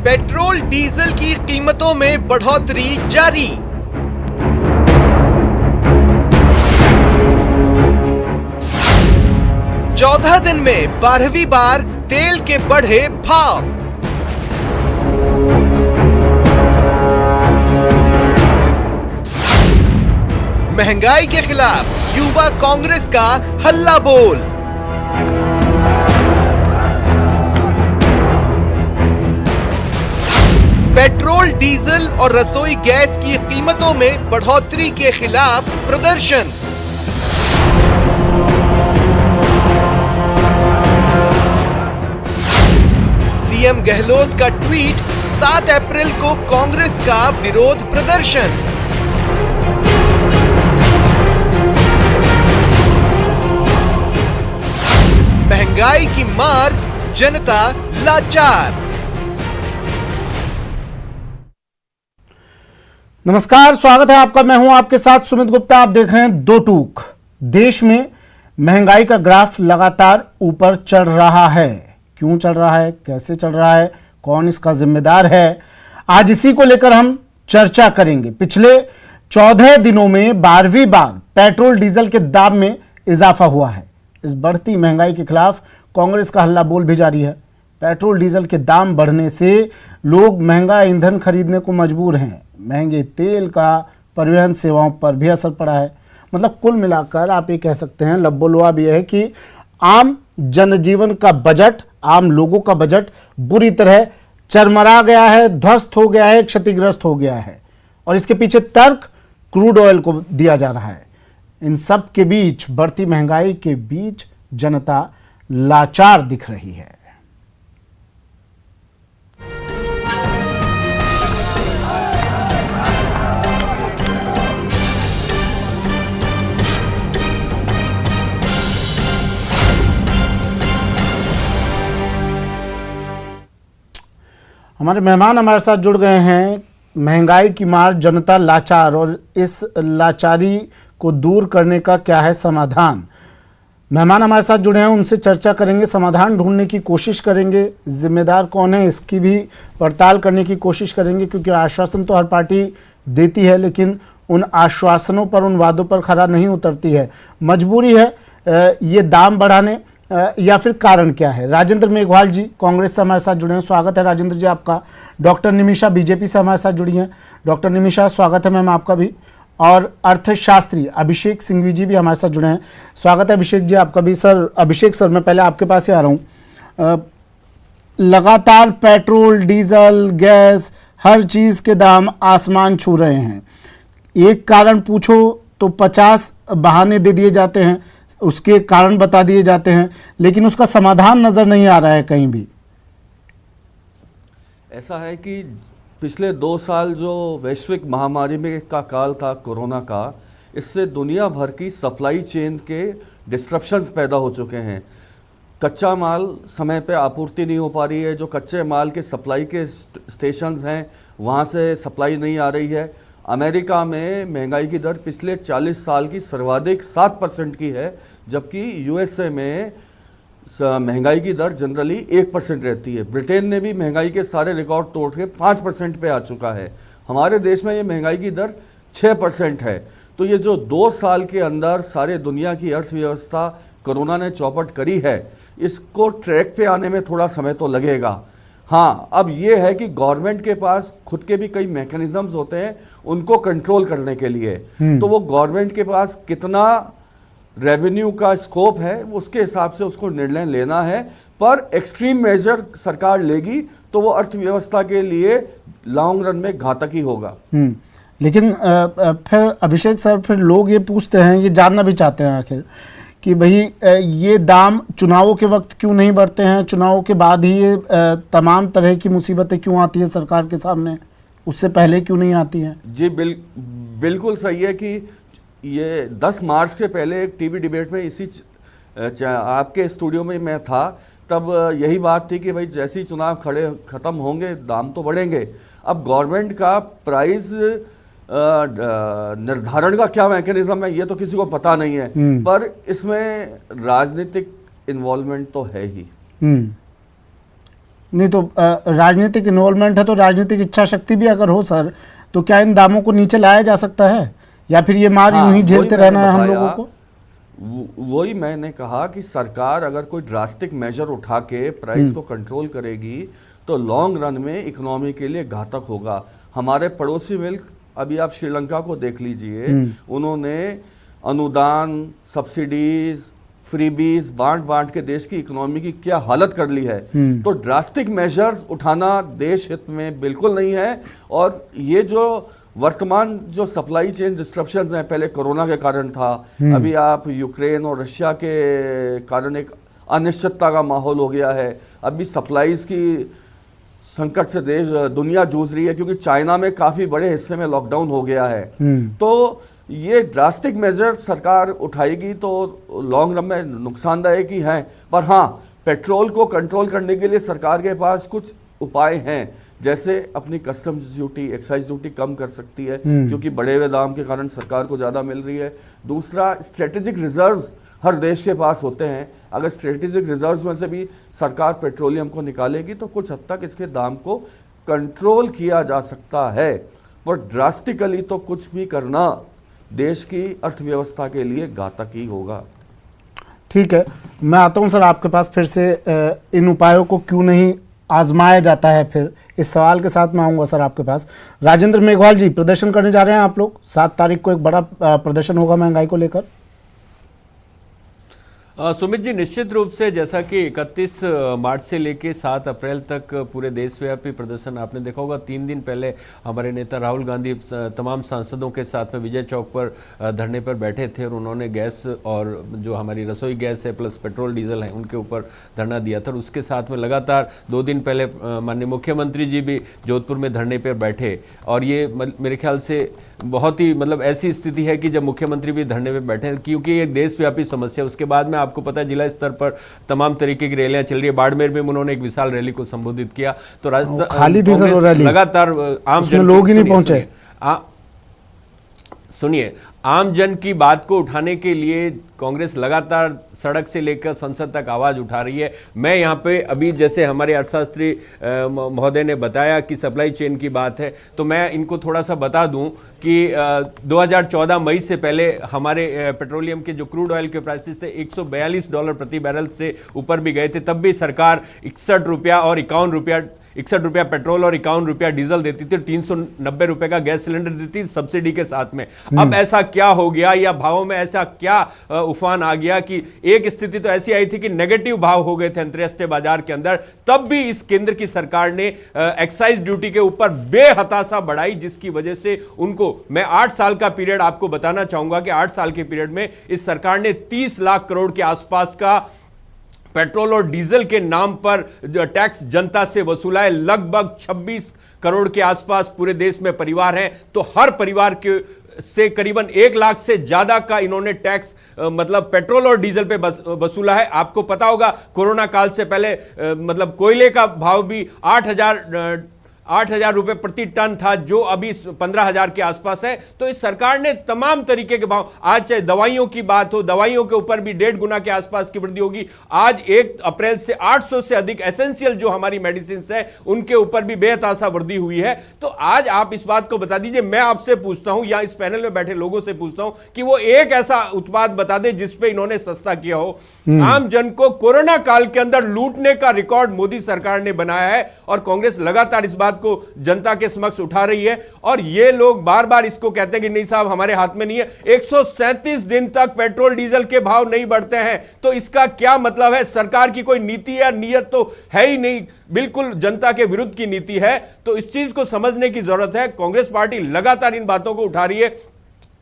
Petrol diesel की कीमतों में बढ़ोतरी जारी। चौदह दिन में 12वीं बार तेल के बढ़े भाव। महंगाई के खिलाफ युवा कांग्रेस का हल्ला बोल। पेट्रोल डीजल और रसोई गैस की कीमतों में बढ़ोतरी के खिलाफ प्रदर्शन। सीएम गहलोत का ट्वीट, 7 अप्रैल को कांग्रेस का विरोध प्रदर्शन। महंगाई की मार, जनता लाचार। नमस्कार, स्वागत है आपका। मैं हूं आपके साथ सुमित गुप्ता। आप देख रहे हैं दो टूक। देश में महंगाई का ग्राफ लगातार ऊपर चढ़ रहा है। क्यों चढ़ रहा है, कैसे चढ़ रहा है, कौन इसका जिम्मेदार है, आज इसी को लेकर हम चर्चा करेंगे। पिछले 14 दिनों में 12वीं बार पेट्रोल डीजल के दाम में इजाफा हुआ है। इस बढ़ती महंगाई के खिलाफ कांग्रेस का हल्ला बोल भी जारी है। पेट्रोल डीजल के दाम बढ़ने से लोग महंगा ईंधन खरीदने को मजबूर हैं। महंगे तेल का परिवहन सेवाओं पर भी असर पड़ा है। मतलब कुल मिलाकर आप ये कह सकते हैं, लब्बो-लुआब यह है कि आम जनजीवन का बजट, आम लोगों का बजट बुरी तरह चरमरा गया है, ध्वस्त हो गया है, क्षतिग्रस्त हो गया है। और इसके पीछे तर्क क्रूड ऑयल को दिया जा रहा है। इन सब के बीच, बढ़ती महंगाई के बीच जनता लाचार दिख रही है। हमारे मेहमान हमारे साथ जुड़ गए हैं। महंगाई की मार, जनता लाचार, और इस लाचारी को दूर करने का क्या है समाधान। मेहमान हमारे साथ जुड़े हैं, उनसे चर्चा करेंगे, समाधान ढूंढने की कोशिश करेंगे। जिम्मेदार कौन है इसकी भी पड़ताल करने की कोशिश करेंगे, क्योंकि आश्वासन तो हर पार्टी देती है, लेकिन उन आश्वासनों पर, उन वादों पर खरा नहीं उतरती है। मजबूरी है ये दाम बढ़ाने, या फिर कारण क्या है। राजेंद्र मेघवाल जी कांग्रेस से हमारे साथ जुड़े हैं, स्वागत है राजेंद्र जी आपका। डॉक्टर निमिषा बीजेपी से हमारे साथ जुड़ी हैं। डॉक्टर निमिषा, स्वागत है मैम आपका भी। और अर्थशास्त्री अभिषेक सिंघवी जी भी हमारे साथ जुड़े हैं, स्वागत है अभिषेक जी आपका भी। सर, अभिषेक सर, मैं पहले आपके पास ही आ रहा हूँ। लगातार पेट्रोल, डीजल, गैस, हर चीज़ के दाम आसमान छू रहे हैं। एक कारण पूछो तो 50 बहाने दे दिए जाते हैं, उसके कारण बता दिए जाते हैं, लेकिन उसका समाधान नजर नहीं आ रहा है कहीं भी। ऐसा है कि पिछले 2 साल जो वैश्विक महामारी में का काल था कोरोना का, इससे दुनिया भर की सप्लाई चेन के डिस्ट्रप्शंस पैदा हो चुके हैं। कच्चा माल समय पे आपूर्ति नहीं हो पा रही है। जो कच्चे माल के सप्लाई के स्टेशंस हैं, वहाँ से सप्लाई नहीं आ रही है। अमेरिका में महंगाई की दर पिछले 40 साल की सर्वाधिक 7% की है, जबकि यूएसए में महंगाई की दर जनरली 1% रहती है। ब्रिटेन ने भी महंगाई के सारे रिकॉर्ड तोड़ के 5% पे आ चुका है। हमारे देश में ये महंगाई की दर 6% है। तो ये जो 2 साल के अंदर सारे दुनिया की अर्थव्यवस्था कोरोना ने चौपट करी है, इसको ट्रैक पे आने में थोड़ा समय तो लगेगा। हाँ, अब ये है कि गवर्नमेंट के पास खुद के भी कई मैकेनिज्म्स होते हैं उनको कंट्रोल करने के लिए। तो वो गवर्नमेंट के पास कितना रेवेन्यू का स्कोप है, उसके हिसाब से उसको निर्णय लेना है। पर एक्सट्रीम मेजर सरकार लेगी तो वो अर्थव्यवस्था के लिए लॉन्ग रन में घातक ही होगा। लेकिन फिर अभिषेक सर, फिर लोग ये पूछते हैं, ये जानना भी चाहते हैं आखिर कि भाई ये दाम चुनावों के वक्त क्यों नहीं बढ़ते हैं, चुनावों के बाद ही ये तमाम तरह की मुसीबतें क्यों आती हैं सरकार के सामने, उससे पहले क्यों नहीं आती हैं। जी बिल्कुल सही है कि ये 10 मार्च के पहले एक टीवी डिबेट में इसी आपके स्टूडियो में मैं था, तब यही बात थी कि भाई जैसे ही चुनाव ख़त्म होंगे दाम तो बढ़ेंगे। अब गवर्नमेंट का प्राइस निर्धारण का क्या मैकेनिज्म है ये तो किसी को पता नहीं है, पर इसमें राजनीतिक इन्वॉल्वमेंट तो है ही। नहीं तो राजनीतिक इन्वॉल्वमेंट है, तो राजनीतिक इच्छा शक्ति भी अगर हो सर, तो क्या इन दामों को नीचे लाया जा सकता है, या फिर ये मार यूं ही झेलते रहना है हम लोगों को? वही मैंने कहा कि सरकार अगर कोई ड्रास्टिक मेजर उठा के प्राइस को कंट्रोल करेगी तो लॉन्ग रन में इकोनॉमी के लिए घातक होगा। हमारे पड़ोसी मुल्क, अभी आप श्रीलंका को देख लीजिए, उन्होंने अनुदान, सब्सिडीज, फ्रीबीज बांट के देश की इकोनॉमी की क्या हालत कर ली है। तो ड्रास्टिक मेजर्स उठाना देश हित में बिल्कुल नहीं है। और ये जो वर्तमान जो सप्लाई चेन डिस्ट्रप्शंस हैं, पहले कोरोना के कारण था, अभी आप यूक्रेन और रशिया के कारण एक अनिश्चितता का माहौल हो गया है। अभी सप्लाईज की संकट से दुनिया जूझ रही है, क्योंकि चाइना में काफी बड़े हिस्से में लॉकडाउन हो गया है। तो ये ड्रास्टिक मेजर सरकार उठाएगी तो लॉन्ग रन में नुकसानदायक ही है। पर हाँ, पेट्रोल को कंट्रोल करने के लिए सरकार के पास कुछ उपाय हैं, जैसे अपनी कस्टम्स ड्यूटी, एक्साइज ड्यूटी कम कर सकती है, क्योंकि बढ़े हुए दाम के कारण सरकार को ज़्यादा मिल रही है। दूसरा, स्ट्रेटेजिक रिजर्व्स हर देश के पास होते हैं। अगर स्ट्रेटेजिक रिजर्व्स में से भी सरकार पेट्रोलियम को निकालेगी तो कुछ हद तक इसके दाम को कंट्रोल किया जा सकता है। पर ड्रास्टिकली तो कुछ भी करना देश की अर्थव्यवस्था के लिए घातक ही होगा। ठीक है, मैं आता हूं सर आपके पास फिर से। इन उपायों को क्यों नहीं आजमाया जाता है, फिर इस सवाल के साथ मैं आऊँगा सर आपके पास। राजेंद्र मेघवाल जी, प्रदर्शन करने जा रहे हैं आप लोग, 7 तारीख को एक बड़ा प्रदर्शन होगा महंगाई को लेकर। सुमित जी, निश्चित रूप से जैसा कि 31 मार्च से लेकर 7 अप्रैल तक पूरे देशव्यापी प्रदर्शन आपने देखा होगा। 3 दिन पहले हमारे नेता राहुल गांधी तमाम सांसदों के साथ में विजय चौक पर धरने पर बैठे थे और उन्होंने गैस और जो हमारी रसोई गैस है प्लस पेट्रोल डीजल है उनके ऊपर धरना दिया था। उसके साथ में लगातार 2 दिन पहले माननीय मुख्यमंत्री जी भी जोधपुर में धरने पर बैठे। और ये मेरे ख्याल से बहुत ही ऐसी स्थिति है कि जब मुख्यमंत्री भी धरने पर बैठे, क्योंकि ये देशव्यापी समस्या। उसके बाद में आपको पता है जिला स्तर पर तमाम तरीके की रैलियां चल रही है। बाड़मेर में उन्होंने एक विशाल रैली को संबोधित किया। तो राजस्थान लगातार आम जन, लोग ही नहीं पहुंचे। सुनिए, आम जन की बात को उठाने के लिए कांग्रेस लगातार सड़क से लेकर संसद तक आवाज उठा रही है। मैं यहाँ पे अभी जैसे हमारे अर्थशास्त्री महोदय ने बताया कि सप्लाई चेन की बात है, तो मैं इनको थोड़ा सा बता दूं कि 2014 मई से पहले हमारे पेट्रोलियम के जो क्रूड ऑयल के प्राइसेस थे $142 प्रति बैरल से ऊपर भी गए थे। तब भी सरकार 61 रुपया और 51 रुपया, 61 रुपया पेट्रोल और 51 रुपया डीजल देती थी, 390 रुपए का गैस सिलेंडर देती थी सब्सिडी के साथ में। अब ऐसा क्या हो गया, या भावों में ऐसा क्या उफान आ गया कि एक स्थिति तो ऐसी आई थी कि नेगेटिव भाव हो गए थे अंतर्राष्ट्रीय बाजार के अंदर। तब भी इस केंद्र की सरकार ने एक्साइज ड्यूटी के ऊपर बेहताशा बढ़ाई, जिसकी वजह से उनको, मैं 8 साल का पीरियड आपको बताना चाहूंगा कि 8 साल के पीरियड में इस सरकार ने 30 लाख करोड़ के आसपास का पेट्रोल और डीजल के नाम पर टैक्स जनता से वसूला है। लगभग 26 करोड़ के आसपास पूरे देश में परिवार हैं, तो हर परिवार के से करीबन 1 लाख से ज्यादा का इन्होंने टैक्स पेट्रोल और डीजल पे वसूला है। आपको पता होगा कोरोना काल से पहले कोयले का भाव भी 8,000 रुपए प्रति टन था, जो अभी 15,000 के आसपास है। तो इस सरकार ने तमाम तरीके के भाव, आज चाहे दवाइयों की बात हो, दवाइयों के ऊपर भी 1.5 गुना के आसपास की वृद्धि होगी। आज 1 अप्रैल से 800 से अधिक एसेंशियल जो हमारी मेडिसिन है उनके ऊपर भी बेहताशा वृद्धि हुई है। तो आज आप इस बात को बता दीजिए, मैं आपसे पूछता हूं या इस पैनल में बैठे लोगों से पूछता हूं कि वो एक ऐसा उत्पाद बता दे जिसपे इन्होंने सस्ता किया हो। आम जन को कोरोना काल के अंदर लूटने का रिकॉर्ड मोदी सरकार ने बनाया है और कांग्रेस लगातार इस बात को जनता के समक्ष उठा रही है। और ये लोग बार बार इसको कहते हैं कि नहीं साहब हमारे हाथ में नहीं है। 137 दिन तक पेट्रोल डीजल के भाव नहीं बढ़ते हैं, तो इसका क्या मतलब है? सरकार की कोई नीति या नियत तो है ही नहीं, बिल्कुल जनता के विरुद्ध की नीति है। तो इस चीज को समझने की जरूरत है। कांग्रेस पार्टी लगातार इन बातों को उठा रही है।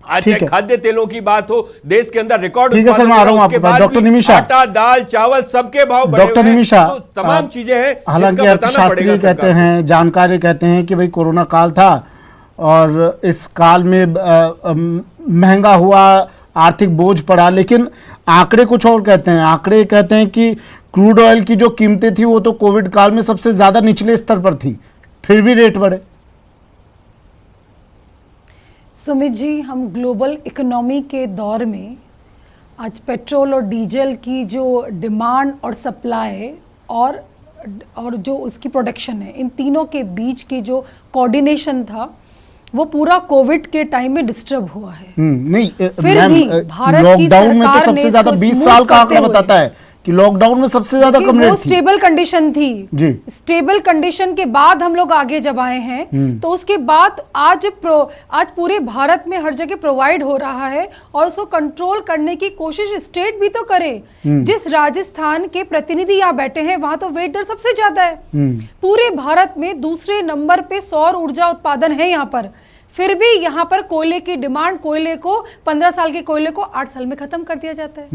आज खाद्य तेलों की बात हो, देश के अंदर रिकॉर्ड, ठीक है सर, मैं आ रहा हूं आपके पास। डॉक्टर निमिषा, आटा, दाल, चावल सबके भाव बढ़े हुए हैं। डॉक्टर निमिषा, तो तमाम चीजें हैं। हालांकि अर्थशास्त्री कहते हैं, जानकार कहते हैं कि भाई कोरोना काल था और इस काल में महंगा हुआ, आर्थिक बोझ पड़ा, लेकिन आंकड़े कुछ और कहते हैं। आंकड़े कहते हैं कि क्रूड ऑयल की जो कीमतें थी वो तो कोविड काल में सबसे ज्यादा निचले स्तर पर थी, फिर भी रेट बढ़े। सुमित जी, हम ग्लोबल इकोनॉमी के दौर में आज पेट्रोल और डीजल की जो डिमांड और सप्लाई और और जो उसकी प्रोडक्शन है, इन तीनों के बीच के जो कोऑर्डिनेशन था वो पूरा कोविड के टाइम में डिस्टर्ब हुआ है। नहीं फिर भी भारत की लॉकडाउन में तो सरकार सबसे ने ज्यादा इसको 20 साल का स्मूथ आंकड़ा करते बताता है कि लॉकडाउन में सबसे ज्यादा कम वो रेट थी। स्टेबल कंडीशन थी जी। स्टेबल कंडीशन के बाद हम लोग आगे जब आए हैं तो उसके बाद आज पूरे भारत में हर जगह प्रोवाइड हो रहा है और उसको कंट्रोल करने की कोशिश स्टेट भी तो करे। जिस राजस्थान के प्रतिनिधि यहाँ बैठे हैं वहां तो वेट दर सबसे ज्यादा है। पूरे भारत में दूसरे नंबर पे सौर ऊर्जा उत्पादन है यहाँ पर, फिर भी यहाँ पर कोयले की डिमांड, कोयले को 15 साल के कोयले को 8 साल में खत्म कर दिया जाता है।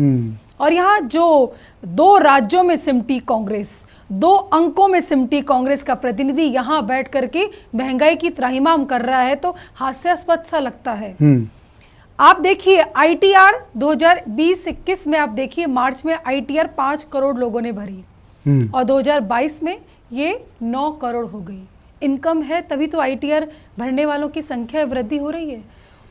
और यहाँ जो 2 राज्यों में सिमटी कांग्रेस, 2 अंकों में सिमटी कांग्रेस का प्रतिनिधि यहाँ बैठ करके महंगाई की त्राहिमाम कर रहा है तो हास्यास्पद सा लगता है। आप देखिए आईटीआर 2020-21 में, आप देखिए मार्च में आईटीआर 5 करोड़ लोगों ने भरी और 2022 में ये 9 करोड़ हो गई। इनकम है तभी तो आईटीआर भरने वालों की संख्या वृद्धि हो रही है।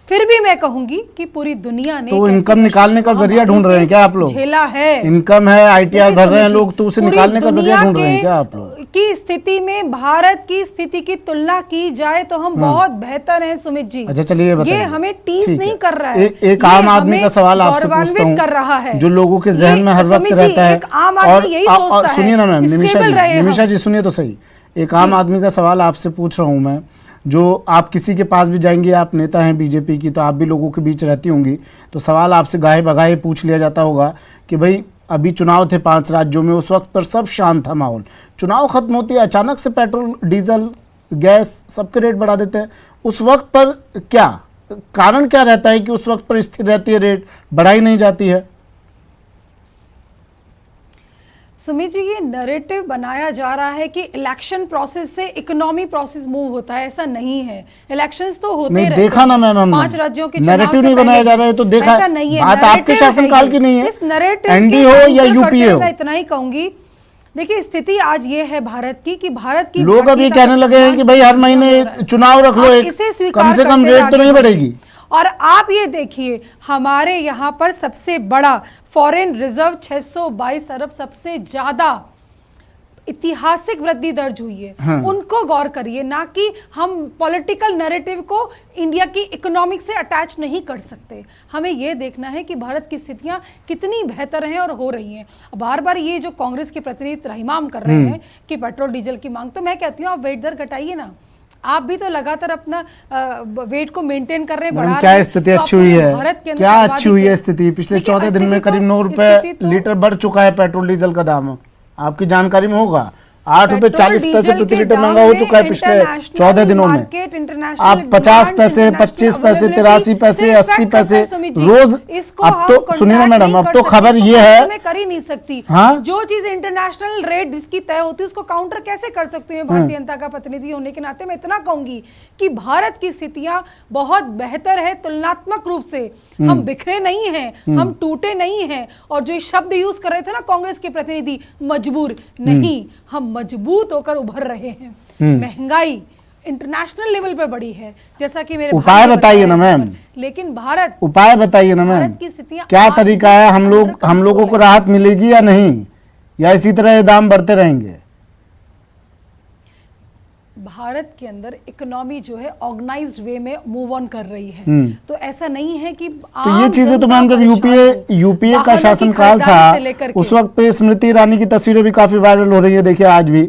फिर भी मैं कहूंगी कि पूरी दुनिया ने तो इनकम निकालने का जरिया ढूंढ रहे हैं क्या आप लोग? झेला है, इनकम है, आईटीआर भर रहे हैं लोग, तो उसे निकालने का जरिया ढूंढ रहे हैं क्या आप लोग? की स्थिति में भारत की स्थिति की तुलना की जाए तो हम बहुत बेहतर हैं सुमित जी। अच्छा चलिए बताइए। ये हमें टीस नहीं कर रहा है, एक आम आदमी का सवाल आपसे पूछता हूँ कर रहा है, जो लोगों के जहन में हर वक्त रहता है। और सुनिए ना मैम, निमिषा जी सुनिए तो सही। एक आम आदमी का सवाल आपसे पूछ रहा हूँ मैं, जो आप किसी के पास भी जाएंगे, आप नेता हैं बीजेपी की तो आप भी लोगों के बीच रहती होंगी, तो सवाल आपसे गाहे बगाहे पूछ लिया जाता होगा कि भाई अभी चुनाव थे 5 राज्यों में, उस वक्त पर सब शांत था माहौल, चुनाव खत्म होती है अचानक से पेट्रोल, डीजल, गैस सबके रेट बढ़ा देते हैं। उस वक्त पर क्या कारण क्या रहता है कि उस वक्त पर स्थिर रहती है, रेट बढ़ाई नहीं जाती है? सुमित जी, ये नैरेटिव बनाया जा रहा है कि इलेक्शन प्रोसेस से इकोनॉमी प्रोसेस मूव होता है, ऐसा नहीं है। इलेक्शंस तो होते नहीं, रहते देखा ना मैम हमने 5 राज्यों के नैरेटिव नहीं बनाया जा रहा है, तो देखा ऐसा नहीं है। बात आपके शासनकाल की नहीं है, इस नैरेटिव एनडी हो या यूपीए हो, मैं इतना ही कहूंगी। देखिए स्थिति आज ये है भारत की कि भारत की लोग अब ये कहने लगे हैं कि भाई हर महीने चुनाव रख लो, एक कम से कम रेट तो नहीं बढ़ेगी। और आप ये देखिए हमारे यहाँ पर सबसे बड़ा फॉरेन रिजर्व 622 अरब, सबसे ज्यादा ऐतिहासिक वृद्धि दर्ज हुई है। उनको गौर करिए, ना कि हम पॉलिटिकल नैरेटिव को इंडिया की इकोनॉमिक से अटैच नहीं कर सकते। हमें यह देखना है कि भारत की स्थितियां कितनी बेहतर हैं और हो रही हैं। बार बार ये जो कांग्रेस के प्रतिनिधि त्राहिमाम कर रहे हैं कि पेट्रोल डीजल की मांग, तो मैं कहती हूँ आप वेट दर घटाइए ना। आप भी तो लगातार अपना वेट को मेंटेन कर रहे हैं। क्या स्थिति अच्छी हुई है? क्या अच्छी हुई है स्थिति? पिछले 14 दिन में करीब 9 रुपए लीटर बढ़ चुका है पेट्रोल डीजल का दाम। आपकी जानकारी में होगा 8 रुपए 40 पैसे प्रति लीटर महंगा हो चुका है पिछले 14 दिनों में। आप 50 पैसे, 25 पैसे, 83 पैसे, 80 पैसे रोज। अब तो सुनिए ना मैडम, अब तो खबर ये है मैं कर ही नहीं सकती। हाँ? जो चीज इंटरनेशनल रेट जिसकी तय होती है उसको काउंटर कैसे कर सकती हूँ? भारतीय जनता का प्रतिनिधि होने के नाते मैं इतना कहूंगी कि भारत की स्थितियां बहुत बेहतर है तुलनात्मक रूप से। हम बिखरे नहीं हैं, हम टूटे नहीं हैं। और जो शब्द यूज कर रहे थे ना कांग्रेस के प्रतिनिधि, मजबूर नहीं, हम मजबूत होकर उभर रहे हैं। महंगाई इंटरनेशनल लेवल पे बढ़ी है, जैसा कि मेरे उपाय बताइए ना मैम, लेकिन भारत, उपाय बताइए ना मैम, क्या तरीका है? हम लोगों को राहत मिलेगी या नहीं, या इसी तरह ये दाम बढ़ते रहेंगे? भारत के अंदर इकोनॉमी जो है ऑर्गेनाइज्ड वे में मूव ऑन कर रही है। तो ऐसा नहीं है कि तो ये चीजें तो मैम जब यूपीए का शासनकाल था उस वक्त पे स्मृति ईरानी की तस्वीरें भी काफी वायरल हो रही है। देखिए आज भी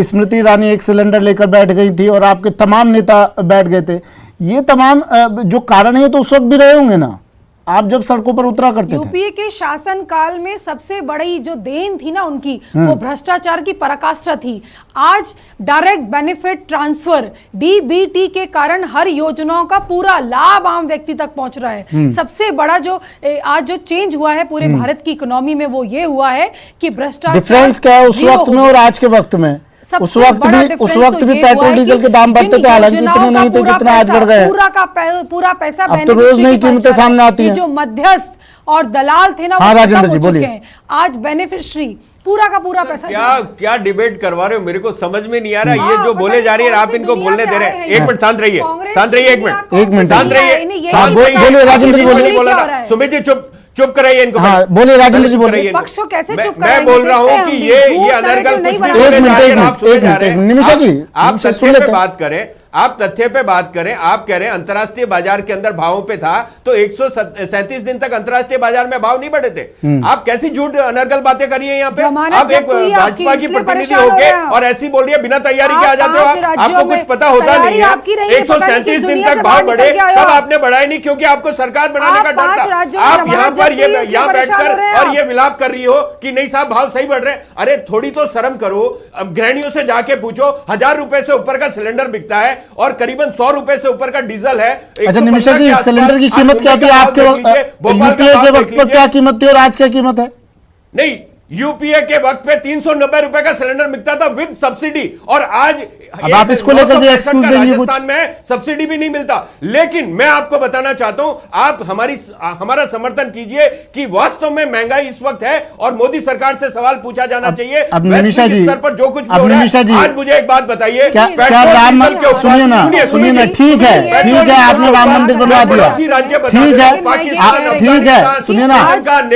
स्मृति ईरानी एक सिलेंडर लेकर बैठ गई थी और आपके तमाम नेता बैठ गए थे। ये तमाम जो कारण है तो उस वक्त भी रहे होंगे ना, आप जब सड़कों पर उतरा करते थे। यूपीए के शासन काल में सबसे बड़ी जो देन थी ना उनकी, वो भ्रष्टाचार की पराकाष्ठा थी। आज डायरेक्ट बेनिफिट ट्रांसफर डीबीटी के कारण हर योजनाओं का पूरा लाभ आम व्यक्ति तक पहुंच रहा है। सबसे बड़ा जो आज जो चेंज हुआ है पूरे भारत की इकोनॉमी में वो ये हुआ है कि भ्रष्टाचार। डिफरेंस क्या है उस वक्त में और आज के वक्त में? उस वक्त भी पेट्रोल डीजल के दाम बढ़ते थे, हालांकि इतने नहीं थे जितना आज बढ़ गए। पूरा पैसा अब तो रोज नई कीमतें सामने आती हैं। जो मध्यस्थ और दलाल थे ना, हाँ राजेंद्र जी बोलिए। आज बेनिफिशियरी पूरा का पूरा पैसा। क्या डिबेट करवा रहे हो? मेरे को समझ में नहीं आ रहा। ये जो बोले जा रही है आप इनको बोलने दे रहे हैं। एक मिनट शांत रहिए, शांत रहिए, एक मिनट शांत रहिए। बोलिए राजेंद्र जी, बोलिए। सुमित जी चुप चुप कराइए इनको। हाँ, बोलिए राजेंद्र जी, बोलिए। पक्ष को कैसे चुप मैं कराएंगे? बोल रहा हूँ देखते कि हैं ये हम भी। अनर्गल नहीं कुछ बना नहीं रहे। बोले जा रहे हैं, आप सुने एक जा मिनट, रहे हैं। निमिषा जी, आप निमिषा तथ्य सुन पे लेते हैं। बात करें, आप तथ्य पे बात करें। आप कह रहे हैं अंतर्राष्ट्रीय बाजार के अंदर भावों पे था तो 137 दिन तक अंतर्राष्ट्रीय बाजार में भाव नहीं बढ़े थे। आप कैसी झूठ अनर्गल बातें करिए यहाँ पे। जमानत आप एक जब्त हुई आपकी, भाजपा की इसलिए प्रतिनिधि परेशान हो होके रहे हैं। और ऐसी बोल रही है, बिना तैयारी के आ जाते हो पांच आप। राज्यों आपको में कुछ पता होता तैयारी नहीं है। आपकी रही है, पता नहीं किस 137 दिन दुनिया तक से भाव बाहर बढ़े निकल के आए हो तब आप। आपने बढ़ाया नहीं, क्योंकि आपको सरकार बनाने आप का डर 5 था। राज्यों में आप जमानत यहाँ पर जब्त हुई, इसलिए यहाँ परेशान हो बैठकर रहे हैं और आप। ये विलाप कर रही हो कि नहीं साहब भाव सही बढ़ रहे हैं। अरे थोड़ी तो शर्म करो। अब गृहिणियों से जाके पूछो, 1000 रुपए से ऊपर का सिलेंडर बिकता है और करीबन 100 रुपए से ऊपर का डीजल है। अच्छा निमिषा जी, सिलेंडर की कीमत क्या थी आपके यूपीए के वक्त पर, क्या कीमत थी और आज क्या कीमत है? नहीं, यूपीए के वक्त पे 390 रुपए का सिलेंडर मिलता था विद सब्सिडी, और आज अब आप इसको लेकर भी एक्सक्यूज देंगे कुछ? राजस्थान में सब्सिडी भी नहीं मिलता। लेकिन मैं आपको बताना चाहता हूं, आप हमारा समर्थन कीजिए कि वास्तव में महंगाई इस वक्त है और मोदी सरकार से सवाल पूछा जाना चाहिए। अब निमिषा जी, स्तर पर जो कुछ भी अब हो रहा है, निमिषा जी, आज मुझे एक बात बताइए, क्या राम मंदिर, सुनिए ना, सुनिए ना, ठीक है, ठीक है, आपने राम मंदिर बनवा दिया, ठीक है, ठीक है, सुनिए ना,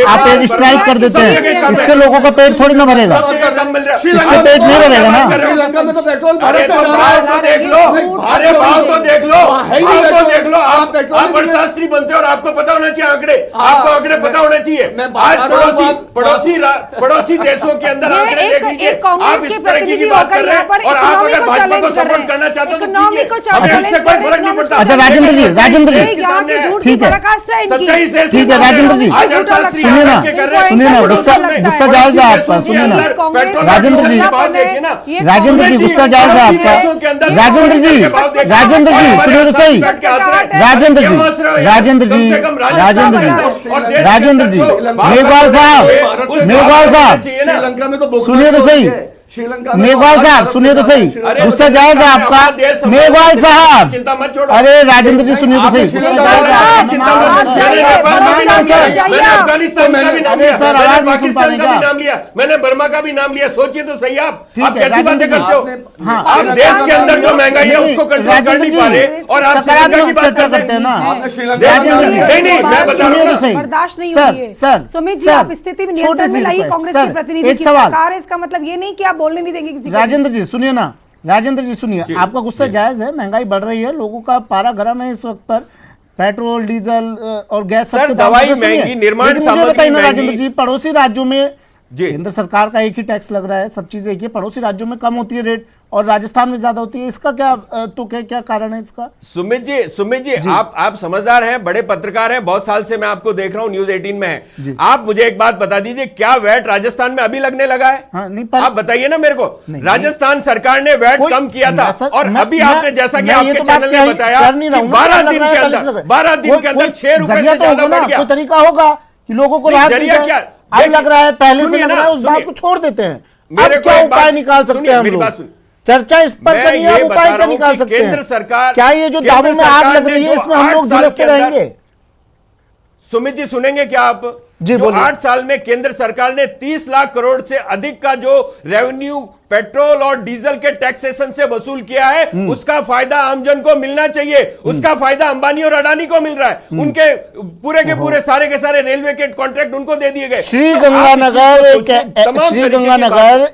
आप एक स्ट्राइक कर देते हैं, इससे लोगों का पेट थोड़ी ना भरेगा, इससे पेट नहीं भरेगा ना। श्रीलंका में तो पेट्रोल अरे तो भाव तो देख लो, अरे भाव तो देख लो, भाव तो देख लो। आप अर्थशास्त्री बनते हो और आपको पता होना चाहिए आंकड़े, आपको आंकड़े पता होने चाहिए। आज पड़ोसी देशों के अंदर आंकड़े देख लीजिए। आप इस तरह की बात कर रहे हैं और आप अगर भाजपा को सपोर्ट करना चाहते हो तो कीजिए, इससे कोई फर्क नहीं पड़ता। अच्छा राजेंद्र जी, राजेंद्र जी, ठीक है, सच्चाई से ठीक है राजेंद्र जी, सुनिए ना, सुनिए ना, गुस्सा जायज है आपका, सुनिए ना राजेंद्र जी, राजेंद्र जी, गुस्सा जायज है आपका, राजेंद्र जी, राजेंद्र जी, सुनिए तो सही, राजेंद्र जी, राजेंद्र जी, राजेंद्र जी, राजेंद्र जी, मेघवाल साहब, मेघवाल साहब, श्रीलंका में तो सुनिए तो सही, श्रीलंका मेघवाल साहब सुनिए तो सही, गुस्सा जायज है आपका, मेघवाल साहब, चिंता मत छोड़ो। अरे राजेंद्र जी सुनिए तो सही, गुस्सा जायज है अरे सर आवाज नहीं सुन पा रहे क्या? नाम लिया मैंने, बर्मा का भी नाम लिया, सोचिए तो सही आप ठीक है, कैसी बातें राजेंद्र करते हो? जी, हाँ, आप देश के अंदर जो महंगाई है उसको कंट्रोल कर नहीं पा रहे और आप श्रीलंका की सकारात्मक बात चर्चा करते हैं ना। राजेंद्र जी, नहीं, मैं बता रहा सुनिए हूं तो सही, बर्दाश्त नहीं सर, होती है। सर, सुमित जी, सर, आप स्थिति में छोटे नियंत्रण से में लाइए, रिक्वेस्ट, कांग्रेस सर, की प्रतिनिधि एक की सवाल। सरकार है, इसका मतलब ये नहीं कि आप बोलने नहीं देंगे किसी को। राजेंद्र जी सुनिए ना, राजेंद्र जी सुनिए, आपका गुस्सा जायज है, महंगाई बढ़ रही है, लोगों का पारा गर्म है इस वक्त पर, पेट्रोल डीजल और गैस सर, सबके दाम दवाई बढ़ रही है। महंगी, निर्माण लेकिन मुझे सामग्री बताइए ना महंगी। राजेंद्र जी, पड़ोसी राज्यों में जी। केंद्र सरकार का एक ही टैक्स लग रहा है, सब चीजें एक ही, पड़ोसी राज्यों में कम होती है रेट और राजस्थान में ज्यादा होती है, इसका क्या क्या कारण है इसका? सुमित जी, आप समझदार हैं, बड़े पत्रकार हैं, बहुत साल से मैं आपको देख रहा हूं, न्यूज 18 में है। आप मुझे एक बात बता दीजिए, क्या वैट राजस्थान में अभी लगने लगा है? हाँ, नहीं, आप बताइए ना मेरे को। राजस्थान सरकार ने वैट कम किया था और अभी आपने, जैसा कि आपके चैनल ने बताया, 12 दिन के अंदर 6 रुपए से ज्यादा बढ़ गया। कोई तरीका होगा कि लोगों को राहत दी जाए? अब लग रहा है, पहले से लग रहा है, उस बात को छोड़ देते हैं। अब क्या उपाय निकाल सकते हैं हम लोग? चर्चा इस पर नहीं है, उपाय क्या निकाल सकते हैं? केंद्र सरकार, क्या ये जो दावों में आग लग रही है इसमें हम लोग झुलसते रहेंगे? सुमित जी सुनेंगे क्या आप? जी, जो बोलिए। 8 साल में केंद्र सरकार ने 30 लाख करोड़ से अधिक का जो रेवेन्यू पेट्रोल और डीजल के टैक्सेशन से वसूल किया है, उसका फायदा आमजन को मिलना चाहिए। उसका फायदा अंबानी और अडानी को मिल रहा है। उनके पूरे के पूरे सारे के सारे रेलवे के कॉन्ट्रैक्ट उनको दे दिए गए। श्रीगंगानगर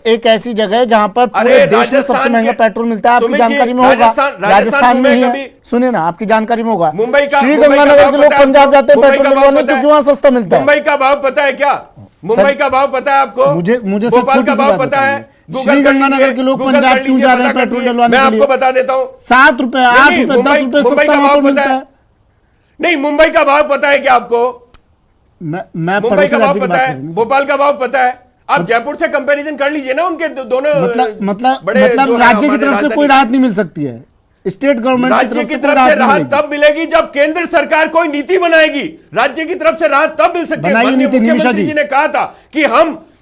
एक ऐसी जगह है जहां पर पूरे देश में सबसे महंगा पेट्रोल मिलता है, आपकी जानकारी में होगा। राजस्थान में ही है, सुनिए ना, आपकी जानकारी में होगा। मुंबई का, श्रीगंगानगर के लोग पंजाब जाते हैं पेट्रोल डलवाने, क्योंकि वहां सस्ता मिलता है। मुंबई का भाव पता है क्या? मुंबई का भाव पता है आपको? मुझे भोपाल का भाव पता है? श्रीगंगानगर के लोग पंजाब क्यों जा रहे हैं पेट्रोल डलवाने के लिए? मैं आपको बता देता हूं, 7 रुपए, 8 रुपए, 10 रुपए सस्ता वहां पर मिलता है। नहीं, मुंबई का भाव पता है क्या आपको? मैं मुंबई का भाव पता है, भोपाल का भाव पता है। आप जयपुर से कंपैरिजन कर लीजिए ना, उनके दोनों मतलब राज्य की तरफ से कोई राहत नहीं मिल सकती है, स्टेट गवर्नमेंट राज्य की तरफ से राहत तब मिलेगी जब केंद्र सरकार कोई नीति बनाएगी। राज्य की तरफ से राहत तब मिल सकती है। मुख्यमंत्री जी ने कहा था कि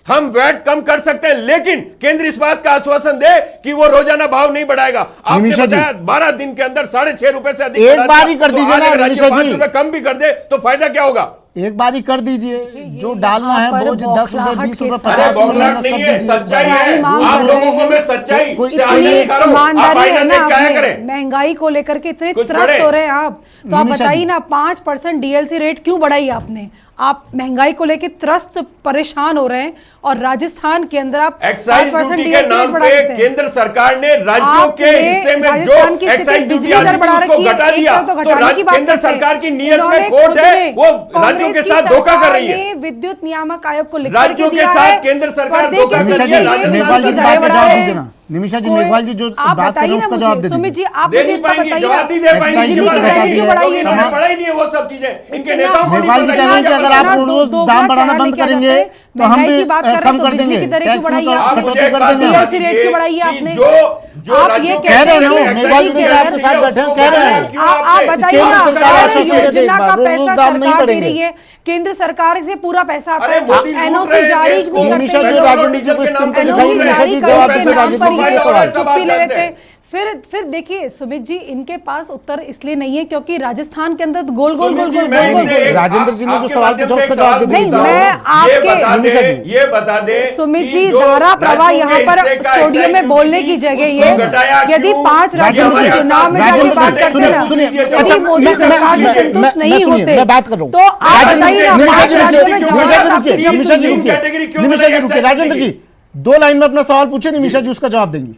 हम वैट कम कर सकते हैं, लेकिन केंद्र इस बात का आश्वासन दे कि वो रोजाना भाव नहीं बढ़ाएगा। आपने बताया 12 दिन के अंदर 6.5 रुपए से अधिक एक बार ही कर दीजिए ना निमिषा जी, 5 रुपए कम भी कर दे तो फायदा क्या होगा? एक बार ही कर दीजिए, जो डालना है वो 10 रुपए, 20 रुपए, 50 बौखलाहट नहीं है, सच्चाई है। आप लोगों को मैं सच्चाई कोई- से आगे दिखा रहा हूं। आप ईमानदारी है आईना ना, देख क्या आपने करें? महंगाई को लेकर के इतने कुछ त्रस्त बढ़े। हो रहे हैं आप, तो आप निमिषा बताइए जी। ना, 5% डीएलसी रेट क्यों बढ़ाई आपने? आप महंगाई को लेकर त्रस्त परेशान हो रहे हैं और राजस्थान के अंदर आप एक्साइज 5% ड्यूटी के DSC नाम बढ़ा पे देते हैं। केंद्र सरकार ने राज्यों के आपने हिस्से में जो राजस्थान की एक्साइज स्थिति ड्यूटी बिजली दर आती बढ़ा थी उसको रखी है, घटा एक दिया तरफ तो तो घटाने की बात केंद्र करते हैं। सरकार की नीयत इन्होंने में खोट खुद है, ने वो कांग्रेस राज्यों के की साथ धोखा कर रही सरकार है। ने विद्युत नियामक आयोग को लिख राज्यों करके के दिया साथ है, केंद्र सरकार पर्दे धोखा के कर निमिषा रही जी, है। पीछे मेघवाल जी की बात का जवाब दीजिए ना। निमिषा जी, कोई- मेघवाल जी जो आप बात कर रहे बताइए हैं ना उसका मुझे, जवाब दे सुमित जी दीजिए। आप दे मुझे नहीं इतना पाएंगे, बताइए जवाब नहीं दे पाएंगे। एक्साइज जवाब ड्यूटी नहीं घटा देंगे, दी है। क्योंकि इन्होंने तमाम- पढ़ा ही नहीं है वो सब चीजें। इनके इतना- नेताओं को नहीं मेघवाल जी पता कह रहे हैं कि क्या अगर पता। आप रोज दाम बढ़ाना बंद करेंगे तो हम भी कम कर देंगे, टैक्स में आप मुझे कटौती एक कर बात देंगे। बता DSC रेट की बढ़ाई है दीजिए आपने। कि जो आप राज्यों ये के कह रहे हैं, एक्साइज मेघवाल जी ड्यूटी देखिए आपके साथ बैठे हैं, कह रहे हैं। आप बताइए केंद्र ना, सरकार अगर आश्वासन दे दे एक योजना बार, का रोज पैसा दाम नहीं सरकार दे बढ़ेंगे। रही है, केंद्र सरकार से पूरा पैसा आता अरे है, मोदी लूट NOC रहे हैं जारी देश को। नहीं करते निमिषा जी, ये लोग। राजेंद्र जी को स्क्रीन पे दिखाइए। निमिषा जी, NOC जवाब जारी दीजिए करके राजेंद्र नाम जी पर के ये सवाल। चुप्पी ले लेते हैं। फिर देखिए सुमित जी, इनके पास उत्तर इसलिए नहीं है क्योंकि राजस्थान के अंदर गोल गोल गोल गोल गोल गोल गोल। राजेंद्र जी ने जो सवाल पूछा उसका जवाब दे नहीं, दीजिए। मैं आपके- ये बता दे सुमित कि जी, जो धारा प्रवाह राज्यों यहाँ के पर हिस्से का स्टूडियो एक्साइज में बोलने ड्यूटी की जगह उसको ये घटाया यदि क्यों? 5 राज्यों राजेंद्र के जी, चुनाव में राजेंद्र जाके बात जी, करते सुनिए, ना, सुनिए, यदि अच्छा, मोदी सरकार से संतुष्ट नहीं होते मैं बात कर रहा हूँ। तो आप राजेंद्र बताइए जी, ना, निमिषा 5 जी राज्यों में रुकिए, जवाब निमिषा जी आपसे रुकिए, जब निमिषा जी तीन रुकिए, कैटेगरी क्यों निमिषा जी बनाई रुकिए, एक्साइज राजेंद्र जी ड्यूटी? 2 लाइन में अपना सवाल पूछे, निमिषा जी उसका जवाब देंगी।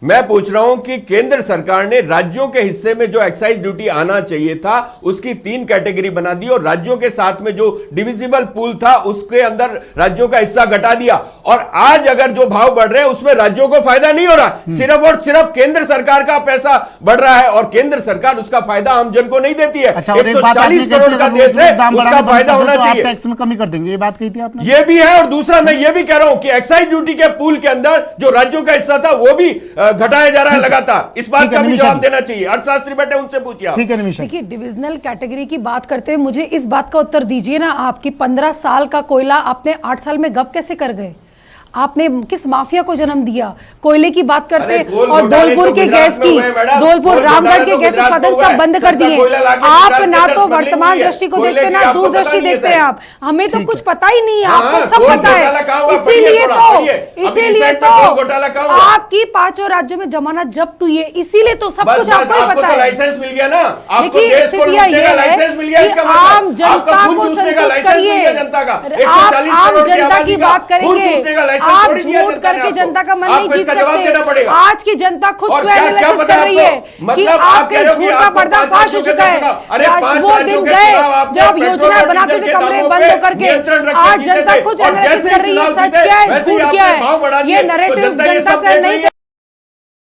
मैं पूछ रहा हूं कि केंद्र सरकार ने राज्यों के हिस्से में जो एक्साइज ड्यूटी आना चाहिए था उसकी 3 कैटेगरी बना दी और राज्यों के साथ में जो डिविजिबल पूल था उसके अंदर राज्यों का हिस्सा घटा दिया। और आज अगर जो भाव बढ़ रहे हैं उसमें राज्यों को फायदा नहीं हो रहा, सिर्फ और सिर्फ केंद्र सरकार का पैसा बढ़ रहा है और केंद्र सरकार उसका फायदा आम जन को नहीं देती है। अच्छा, और एक बात आपने 140 कही करोड़ थी, का अगर देश है, दाम उसका बढ़ाना फायदा बंद होना कर दे तो आप चाहिए। टैक्स में कमी कर देंगे, ये बात कही थी आपने। ये भी है और दूसरा मैं ये भी कह रहा हूं कि एक्साइज ड्यूटी के पूल के अंदर जो राज्यों का हिस्सा था वो भी घटाया जा रहा है लगातार। इस बात ठीक है, का भी निमिषा जवाब जी। देना चाहिए। अर्थशास्त्री बैठे उनसे पूछिए आप। ठीक है निमिषा, देखिए, डिविजनल कैटेगरी की बात करते हैं, मुझे इस बात का उत्तर दीजिए ना, आपकी 15 साल का कोयला आपने 8 साल में गप कैसे कर गए? आपने किस माफिया को जन्म दिया? कोयले की बात करते अरे हैं कोल और घोटाले धौलपुर तो के गुजरात गैस में की, हुए मैडम। धौलपुर कोल रामगढ़ घोटाले के तो गैस गुजरात में उत्पादन हुए। सब बंद कर सस्ता दिए। कोयला लाके आप गुजरात ना के तो अंदर स्मगलिंग वर्तमान हुई है। दृष्टि को कोयले देखते हैं की ना आपको दूरदृष्टि पता नहीं है देखते हैं शायद। आप। हमें तो ठीक कुछ है। पता ही नहीं है, हाँ, आपको सब कोल पता है। घोटाला कहाँ हुआ? इसीलिए पढ़िए थोड़ा, पढ़िए। तो अभी इसीलिए रिसेंट में कोल तो घोटाला कहाँ हुआ? आपकी 5 राज्यों में जमानत जब्त हुई है, इसीलिए तो सब बस कुछ बस आपको ही आपको पता तो है। लाइसेंस मिल गया ना, आपको देखिए, देश को स्थितियां लूटने ये का है लाइसेंस मिल गया। कि इसका आम मतलब आपका जनता खून को चूसने का संतुष्ट लाइसेंस मिल करिए। गया जनता का। आप 140 आम करोड़ की जनता आबादी की का बात खून करेंगे, चूसने का लाइसेंस आप थोड़ी दिया झूठ जनता ने करके आपको। जनता का मन आपको नहीं जीत इसका जवाब देना सकते। पड़ेगा। आज की जनता खुद और स्वयं क्या एनालिसिस पता कर रही है आपको? कि मतलब आप आपके कह रहे हो कि झूठ का आपको पर्दाफाश हो 5 चुका है। अरे 5 वो राज्यों दिन के गए चुनाव आपने जब पेट्रोल योजना और बनाते डीजल थे के कमरे दामों बंद पे होकर के। नियंत्रण रख के आज जीते जनता थे। खुद और एनालिसिस जैसे ही कर रही है, चुनाव सच जीते, क्या है, वैसे ही झूठ आपने क्या है। भाव बढ़ा ये दिए। तो नैरेटिव जनता ये जनता सब से देख नहीं रही है।